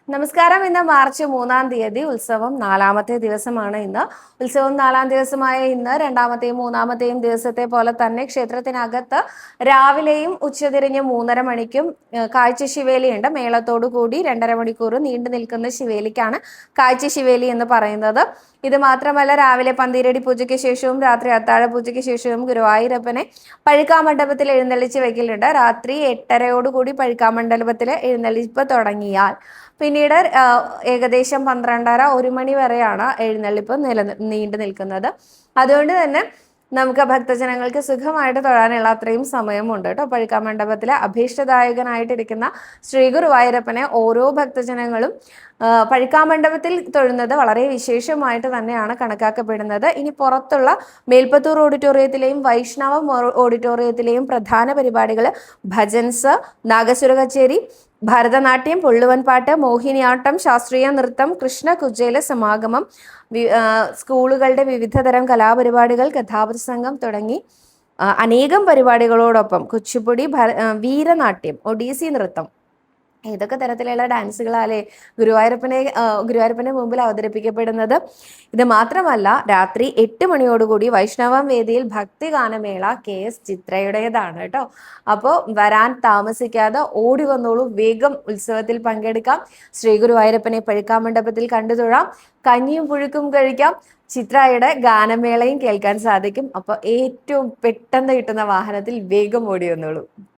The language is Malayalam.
നമസ്കാരം. ഇന്ന് മാർച്ച് 3-ാം തീയതി. ഉത്സവം 4-മത്തെ ദിവസമാണ് ഇന്ന്. ഉത്സവം 4-ാം ദിവസമായ ഇന്ന് രണ്ടാമത്തെയും 3-മത്തെയും ദിവസത്തെ പോലെ തന്നെ ക്ഷേത്രത്തിനകത്ത് രാവിലെയും ഉച്ചതിരിഞ്ഞ് 3:30 മണിക്കും കാഴ്ച ശിവേലിയുണ്ട്. മേളത്തോടു കൂടി 2.5 മണിക്കൂർ നീണ്ടു നിൽക്കുന്ന ശിവേലിക്കാണ് കാഴ്ച ശിവേലി എന്ന് പറയുന്നത്. ഇത് മാത്രമല്ല, രാവിലെ പന്തീരടി പൂജയ്ക്ക് ശേഷവും രാത്രി അത്താഴ പൂജയ്ക്ക് ശേഷവും ഗുരുവായൂരപ്പനെ പഴുക്കാമണ്ഡപത്തിൽ എഴുന്നള്ളിച്ച് വെക്കലുണ്ട്. രാത്രി 8:30 പഴുക്കാമണ്ഡപത്തിൽ എഴുന്നള്ളിപ്പ് തുടങ്ങിയാൽ പിന്നീട് ഏകദേശം 12:30-1 മണി വരെയാണ് എഴുന്നള്ളിപ്പ് നീണ്ടു നിൽക്കുന്നത്. അതുകൊണ്ട് തന്നെ നമുക്ക് ഭക്തജനങ്ങൾക്ക് സുഖമായിട്ട് തൊഴാനുള്ള അത്രയും സമയമുണ്ട് കേട്ടോ. പഴുക്കാമണ്ഡപത്തിലെ അഭീഷ്ടദായകനായിട്ടിരിക്കുന്ന ശ്രീ ഗുരുവായൂരപ്പനെ ഓരോ ഭക്തജനങ്ങളും പഴുക്കാമണ്ഡപത്തിൽ തൊഴുന്നത് വളരെ വിശേഷമായിട്ട് തന്നെയാണ് കണക്കാക്കപ്പെടുന്നത്. ഇനി പുറത്തുള്ള മേൽപ്പത്തൂർ ഓഡിറ്റോറിയത്തിലെയും വൈഷ്ണവം ഓഡിറ്റോറിയത്തിലെയും പ്രധാന പരിപാടികൾ ഭജൻസ്, നാഗസ്വര കച്ചേരി, ഭരതനാട്യം, പുള്ളുവൻപാട്ട്, മോഹിനിയാട്ടം, ശാസ്ത്രീയ നൃത്തം, കൃഷ്ണ കുചേല സമാഗമം, സ്കൂളുകളുടെ വിവിധ തരം കലാപരിപാടികൾ, കഥാപ്രസംഗം തുടങ്ങി അനേകം പരിപാടികളോടൊപ്പം കുച്ചിപ്പുടി, വീരനാട്യം, ഒഡീസി നൃത്തം, ഏതൊക്കെ തരത്തിലുള്ള ഡാൻസുകളാലേ ഗുരുവായൂരപ്പന്റെ മുമ്പിൽ അവതരിപ്പിക്കപ്പെടുന്നത്. ഇത് മാത്രമല്ല, രാത്രി 8 മണിയോടുകൂടി വൈഷ്ണവം വേദിയിൽ ഭക്തിഗാനമേള KS ചിത്രയുടേതാണ് കേട്ടോ. അപ്പോൾ വരാൻ താമസിക്കാതെ ഓടി വന്നോളൂ, വേഗം ഉത്സവത്തിൽ പങ്കെടുക്കാം. ശ്രീ ഗുരുവായൂരപ്പനെ പഴുക്കാമണ്ഡപത്തിൽ കണ്ടു തൊഴാം, കഞ്ഞിയും പുഴുക്കും കഴിക്കാം, ചിത്രയുടെ ഗാനമേളയും കേൾക്കാൻ സാധിക്കും. അപ്പോൾ ഏറ്റവും പെട്ടെന്ന് കിട്ടുന്ന വാഹനത്തിൽ വേഗം ഓടി വന്നോളൂ.